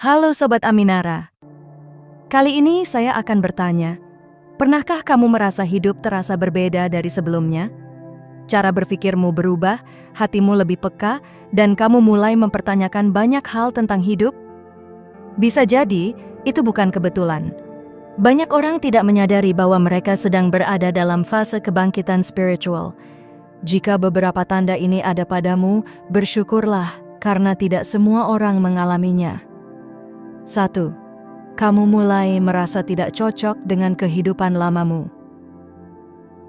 Halo Sobat Aminara, kali ini saya akan bertanya, pernahkah kamu merasa hidup terasa berbeda dari sebelumnya? Cara berpikirmu berubah, hatimu lebih peka, dan kamu mulai mempertanyakan banyak hal tentang hidup? Bisa jadi, itu bukan kebetulan. Banyak orang tidak menyadari bahwa mereka sedang berada dalam fase kebangkitan spiritual. Jika beberapa tanda ini ada padamu, bersyukurlah karena tidak semua orang mengalaminya. 1. Kamu mulai merasa tidak cocok dengan kehidupan lamamu.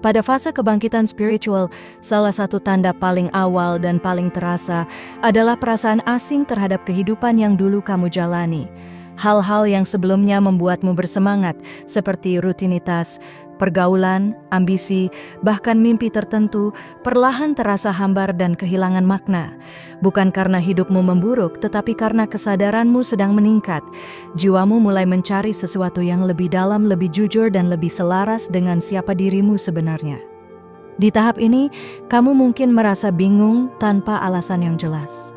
Pada fase kebangkitan spiritual, salah satu tanda paling awal dan paling terasa adalah perasaan asing terhadap kehidupan yang dulu kamu jalani. Hal-hal yang sebelumnya membuatmu bersemangat, seperti rutinitas, pergaulan, ambisi, bahkan mimpi tertentu, perlahan terasa hambar dan kehilangan makna. Bukan karena hidupmu memburuk, tetapi karena kesadaranmu sedang meningkat. Jiwamu mulai mencari sesuatu yang lebih dalam, lebih jujur, dan lebih selaras dengan siapa dirimu sebenarnya. Di tahap ini, kamu mungkin merasa bingung tanpa alasan yang jelas.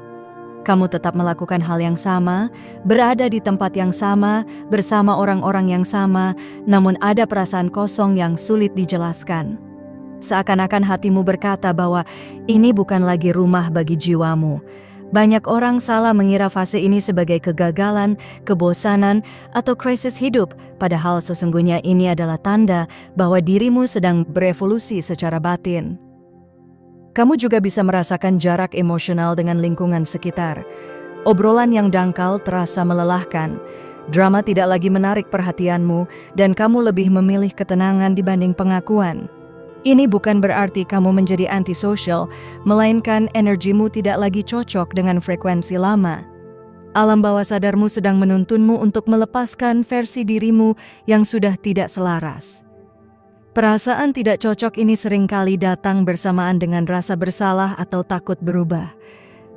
Kamu tetap melakukan hal yang sama, berada di tempat yang sama, bersama orang-orang yang sama, namun ada perasaan kosong yang sulit dijelaskan. Seakan-akan hatimu berkata bahwa ini bukan lagi rumah bagi jiwamu. Banyak orang salah mengira fase ini sebagai kegagalan, kebosanan, atau krisis hidup, padahal sesungguhnya ini adalah tanda bahwa dirimu sedang berevolusi secara batin. Kamu juga bisa merasakan jarak emosional dengan lingkungan sekitar. Obrolan yang dangkal terasa melelahkan. Drama tidak lagi menarik perhatianmu, dan kamu lebih memilih ketenangan dibanding pengakuan. Ini bukan berarti kamu menjadi antisosial, melainkan energimu tidak lagi cocok dengan frekuensi lama. Alam bawah sadarmu sedang menuntunmu untuk melepaskan versi dirimu yang sudah tidak selaras. Perasaan tidak cocok ini seringkali datang bersamaan dengan rasa bersalah atau takut berubah.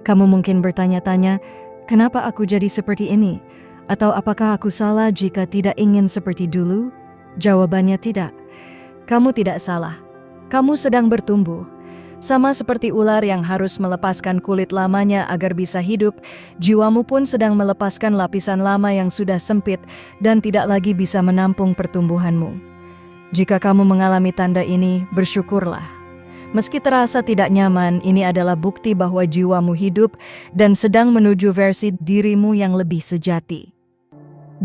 Kamu mungkin bertanya-tanya, kenapa aku jadi seperti ini? Atau apakah aku salah jika tidak ingin seperti dulu? Jawabannya tidak. Kamu tidak salah. Kamu sedang bertumbuh. Sama seperti ular yang harus melepaskan kulit lamanya agar bisa hidup, jiwamu pun sedang melepaskan lapisan lama yang sudah sempit dan tidak lagi bisa menampung pertumbuhanmu. Jika kamu mengalami tanda ini, bersyukurlah. Meski terasa tidak nyaman, ini adalah bukti bahwa jiwamu hidup dan sedang menuju versi dirimu yang lebih sejati.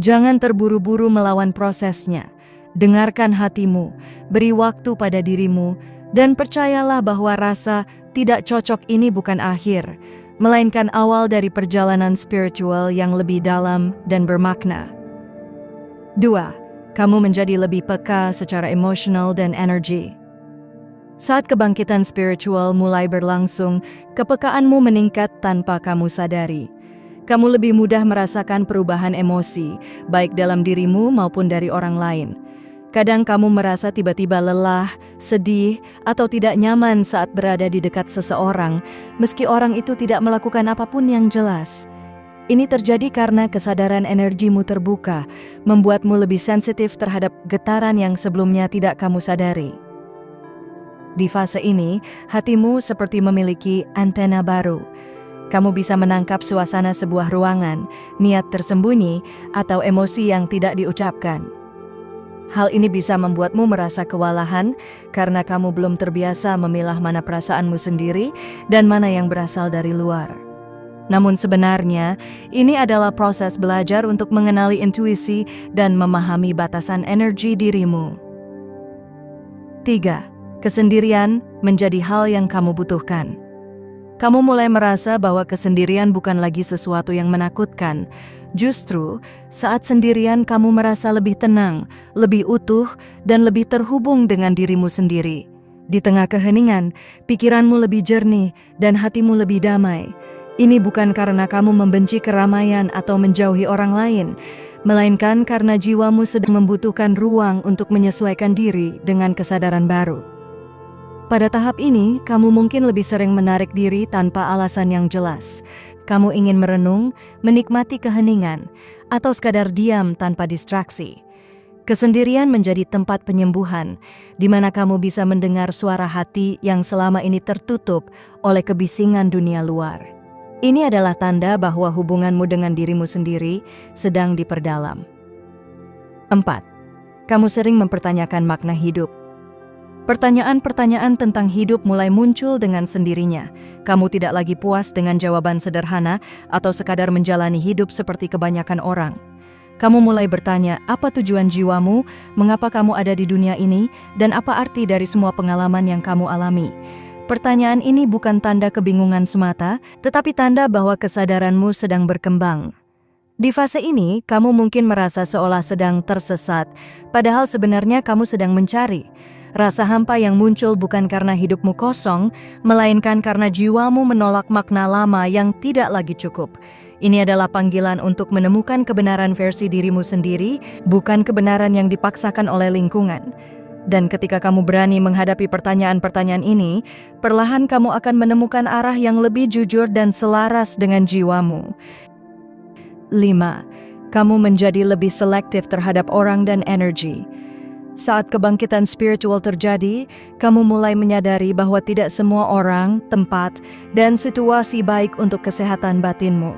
Jangan terburu-buru melawan prosesnya. Dengarkan hatimu, beri waktu pada dirimu, dan percayalah bahwa rasa tidak cocok ini bukan akhir, melainkan awal dari perjalanan spiritual yang lebih dalam dan bermakna. 2. Kamu menjadi lebih peka secara emosional dan energi. Saat kebangkitan spiritual mulai berlangsung, kepekaanmu meningkat tanpa kamu sadari. Kamu lebih mudah merasakan perubahan emosi, baik dalam dirimu maupun dari orang lain. Kadang kamu merasa tiba-tiba lelah, sedih, atau tidak nyaman saat berada di dekat seseorang, meski orang itu tidak melakukan apapun yang jelas. Ini terjadi karena kesadaran energimu terbuka, membuatmu lebih sensitif terhadap getaran yang sebelumnya tidak kamu sadari. Di fase ini, hatimu seperti memiliki antena baru. Kamu bisa menangkap suasana sebuah ruangan, niat tersembunyi, atau emosi yang tidak diucapkan. Hal ini bisa membuatmu merasa kewalahan karena kamu belum terbiasa memilah mana perasaanmu sendiri dan mana yang berasal dari luar. Namun sebenarnya, ini adalah proses belajar untuk mengenali intuisi dan memahami batasan energi dirimu. 3. Kesendirian menjadi hal yang kamu butuhkan. Kamu mulai merasa bahwa kesendirian bukan lagi sesuatu yang menakutkan. Justru, saat sendirian kamu merasa lebih tenang, lebih utuh, dan lebih terhubung dengan dirimu sendiri. Di tengah keheningan, pikiranmu lebih jernih dan hatimu lebih damai. Ini bukan karena kamu membenci keramaian atau menjauhi orang lain, melainkan karena jiwamu sedang membutuhkan ruang untuk menyesuaikan diri dengan kesadaran baru. Pada tahap ini, kamu mungkin lebih sering menarik diri tanpa alasan yang jelas. Kamu ingin merenung, menikmati keheningan, atau sekadar diam tanpa distraksi. Kesendirian menjadi tempat penyembuhan, di mana kamu bisa mendengar suara hati yang selama ini tertutup oleh kebisingan dunia luar. Ini adalah tanda bahwa hubunganmu dengan dirimu sendiri sedang diperdalam. 4. Kamu sering mempertanyakan makna hidup. Pertanyaan-pertanyaan tentang hidup mulai muncul dengan sendirinya. Kamu tidak lagi puas dengan jawaban sederhana atau sekadar menjalani hidup seperti kebanyakan orang. Kamu mulai bertanya, apa tujuan jiwamu, mengapa kamu ada di dunia ini, dan apa arti dari semua pengalaman yang kamu alami. Pertanyaan ini bukan tanda kebingungan semata, tetapi tanda bahwa kesadaranmu sedang berkembang. Di fase ini, kamu mungkin merasa seolah sedang tersesat, padahal sebenarnya kamu sedang mencari. Rasa hampa yang muncul bukan karena hidupmu kosong, melainkan karena jiwamu menolak makna lama yang tidak lagi cukup. Ini adalah panggilan untuk menemukan kebenaran versi dirimu sendiri, bukan kebenaran yang dipaksakan oleh lingkungan. Dan ketika kamu berani menghadapi pertanyaan-pertanyaan ini, perlahan kamu akan menemukan arah yang lebih jujur dan selaras dengan jiwamu. 5. Kamu menjadi lebih selektif terhadap orang dan energi. Saat kebangkitan spiritual terjadi, kamu mulai menyadari bahwa tidak semua orang, tempat, dan situasi baik untuk kesehatan batinmu.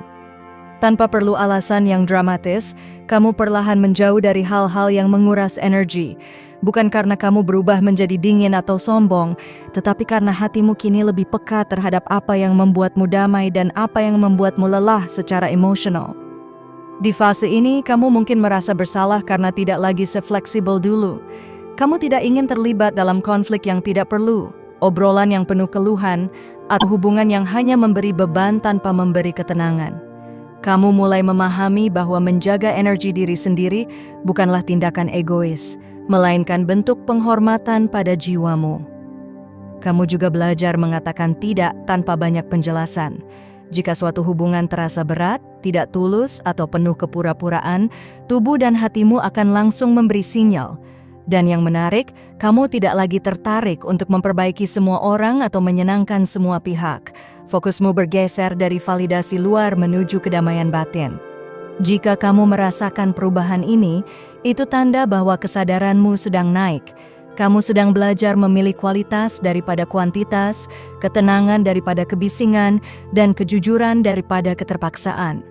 Tanpa perlu alasan yang dramatis, kamu perlahan menjauh dari hal-hal yang menguras energi. Bukan karena kamu berubah menjadi dingin atau sombong, tetapi karena hatimu kini lebih peka terhadap apa yang membuatmu damai dan apa yang membuatmu lelah secara emosional. Di fase ini, kamu mungkin merasa bersalah karena tidak lagi sefleksibel dulu. Kamu tidak ingin terlibat dalam konflik yang tidak perlu, obrolan yang penuh keluhan, atau hubungan yang hanya memberi beban tanpa memberi ketenangan. Kamu mulai memahami bahwa menjaga energi diri sendiri bukanlah tindakan egois, melainkan bentuk penghormatan pada jiwamu. Kamu juga belajar mengatakan tidak tanpa banyak penjelasan. Jika suatu hubungan terasa berat, tidak tulus, atau penuh kepura-puraan, tubuh dan hatimu akan langsung memberi sinyal. Dan yang menarik, kamu tidak lagi tertarik untuk memperbaiki semua orang atau menyenangkan semua pihak. Fokusmu bergeser dari validasi luar menuju kedamaian batin. Jika kamu merasakan perubahan ini, itu tanda bahwa kesadaranmu sedang naik. Kamu sedang belajar memilih kualitas daripada kuantitas, ketenangan daripada kebisingan, dan kejujuran daripada keterpaksaan.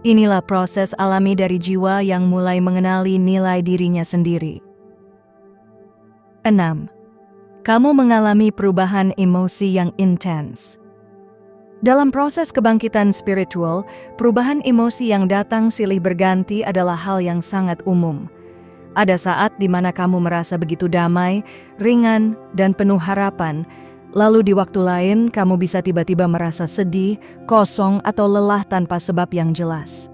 Inilah proses alami dari jiwa yang mulai mengenali nilai dirinya sendiri. 6. Kamu mengalami perubahan emosi yang intens. Dalam proses kebangkitan spiritual, perubahan emosi yang datang silih berganti adalah hal yang sangat umum. Ada saat di mana kamu merasa begitu damai, ringan, dan penuh harapan, lalu di waktu lain kamu bisa tiba-tiba merasa sedih, kosong, atau lelah tanpa sebab yang jelas.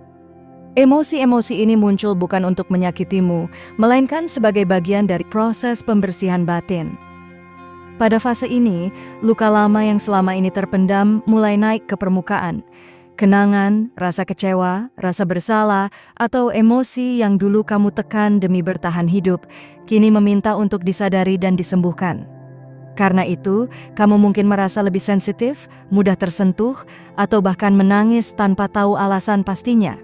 Emosi-emosi ini muncul bukan untuk menyakitimu, melainkan sebagai bagian dari proses pembersihan batin. Pada fase ini, luka lama yang selama ini terpendam mulai naik ke permukaan. Kenangan, rasa kecewa, rasa bersalah, atau emosi yang dulu kamu tekan demi bertahan hidup, kini meminta untuk disadari dan disembuhkan. Karena itu, kamu mungkin merasa lebih sensitif, mudah tersentuh, atau bahkan menangis tanpa tahu alasan pastinya.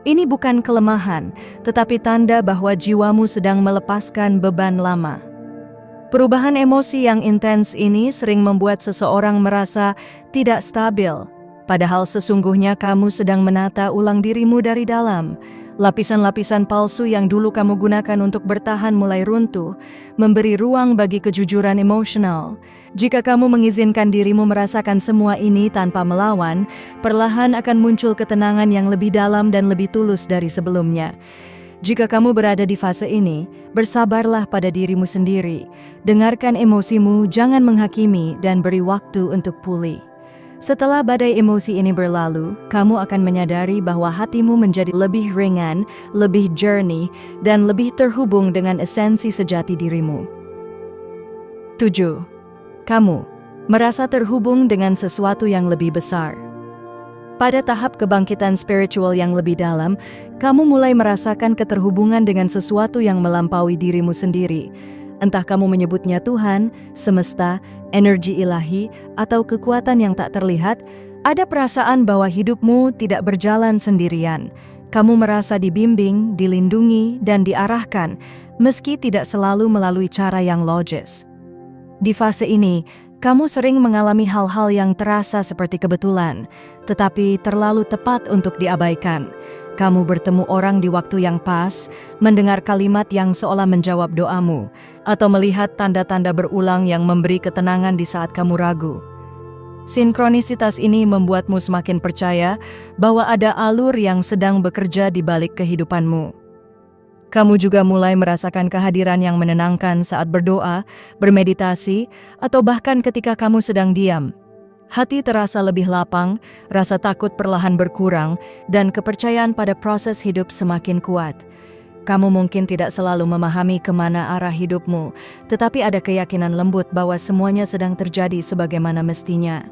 Ini bukan kelemahan, tetapi tanda bahwa jiwamu sedang melepaskan beban lama. Perubahan emosi yang intens ini sering membuat seseorang merasa tidak stabil. Padahal sesungguhnya kamu sedang menata ulang dirimu dari dalam. Lapisan-lapisan palsu yang dulu kamu gunakan untuk bertahan mulai runtuh, memberi ruang bagi kejujuran emosional. Jika kamu mengizinkan dirimu merasakan semua ini tanpa melawan, perlahan akan muncul ketenangan yang lebih dalam dan lebih tulus dari sebelumnya. Jika kamu berada di fase ini, bersabarlah pada dirimu sendiri. Dengarkan emosimu, jangan menghakimi, dan beri waktu untuk pulih. Setelah badai emosi ini berlalu, kamu akan menyadari bahwa hatimu menjadi lebih ringan, lebih jernih, dan lebih terhubung dengan esensi sejati dirimu. 7. Kamu merasa terhubung dengan sesuatu yang lebih besar. Pada tahap kebangkitan spiritual yang lebih dalam, kamu mulai merasakan keterhubungan dengan sesuatu yang melampaui dirimu sendiri. Entah kamu menyebutnya Tuhan, semesta, energi ilahi, atau kekuatan yang tak terlihat, ada perasaan bahwa hidupmu tidak berjalan sendirian. Kamu merasa dibimbing, dilindungi, dan diarahkan, meski tidak selalu melalui cara yang logis. Di fase ini, Kamu sering mengalami hal-hal yang terasa seperti kebetulan, tetapi terlalu tepat untuk diabaikan. Kamu bertemu orang di waktu yang pas, mendengar kalimat yang seolah menjawab doamu, atau melihat tanda-tanda berulang yang memberi ketenangan di saat kamu ragu. Sinkronisitas ini membuatmu semakin percaya bahwa ada alur yang sedang bekerja di balik kehidupanmu. Kamu juga mulai merasakan kehadiran yang menenangkan saat berdoa, bermeditasi, atau bahkan ketika kamu sedang diam. Hati terasa lebih lapang, rasa takut perlahan berkurang, dan kepercayaan pada proses hidup semakin kuat. Kamu mungkin tidak selalu memahami kemana arah hidupmu, tetapi ada keyakinan lembut bahwa semuanya sedang terjadi sebagaimana mestinya.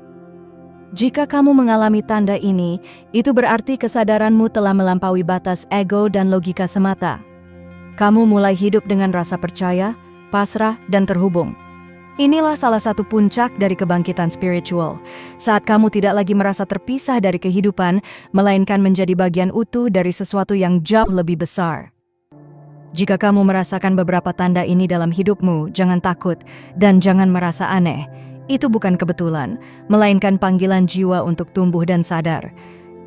Jika kamu mengalami tanda ini, itu berarti kesadaranmu telah melampaui batas ego dan logika semata. Kamu mulai hidup dengan rasa percaya, pasrah, dan terhubung. Inilah salah satu puncak dari kebangkitan spiritual, saat kamu tidak lagi merasa terpisah dari kehidupan, melainkan menjadi bagian utuh dari sesuatu yang jauh lebih besar. Jika kamu merasakan beberapa tanda ini dalam hidupmu, jangan takut dan jangan merasa aneh. Itu bukan kebetulan, melainkan panggilan jiwa untuk tumbuh dan sadar.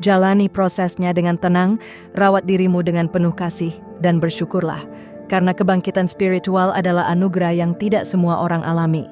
Jalani prosesnya dengan tenang, rawat dirimu dengan penuh kasih, dan bersyukurlah, karena kebangkitan spiritual adalah anugerah yang tidak semua orang alami.